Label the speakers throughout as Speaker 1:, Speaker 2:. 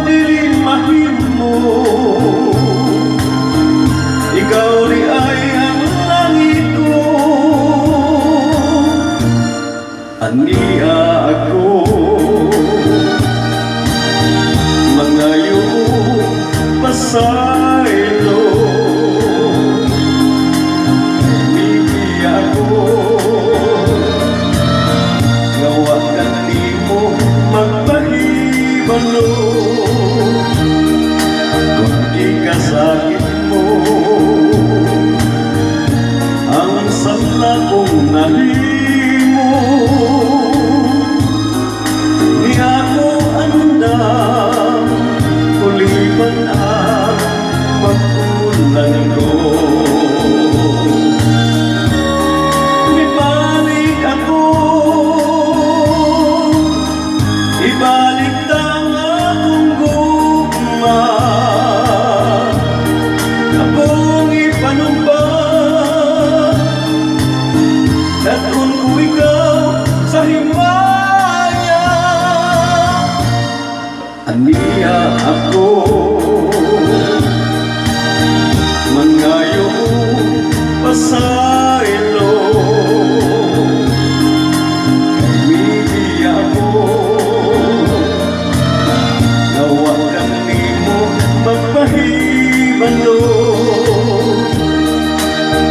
Speaker 1: dili mahimo, ikaw di ay ang langit ko. Ania ako mangayo pasaylo, hindi ako gawa kanimo magpahibalo. Kung ikasakit mo ang sala kong nahimo, di ako andam kuliban ang pagkulan ko. Ibalik ako, ibalik ang akong gugma, akong ipanumbang, daton ko ikaw sa himaya. Ania ako mangayo pasaylo, hindi ako gawa kanimo magpahibalo.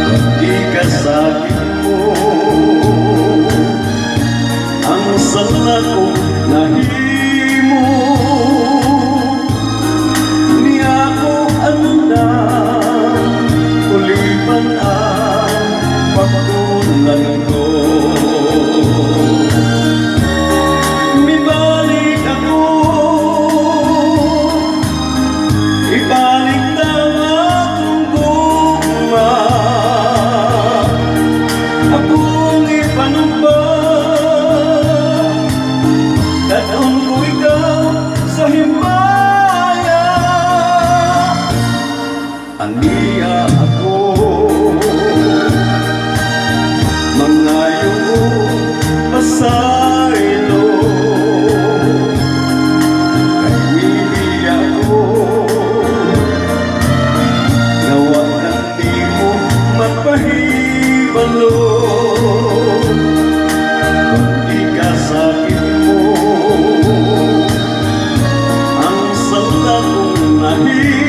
Speaker 1: Kung ikasakit mo ang sala kong nahimo, di ako andam kuliban ang pagkulan ko. Ibalik ako, ibalik ang akong gugma, akong ipanumbang, daton ko ikaw sa himaya. Ania ako mangayo pasaylo, hindi ako gawa kanimo magpahibalo. Kung ikasakit mo ang sala kong nahimo,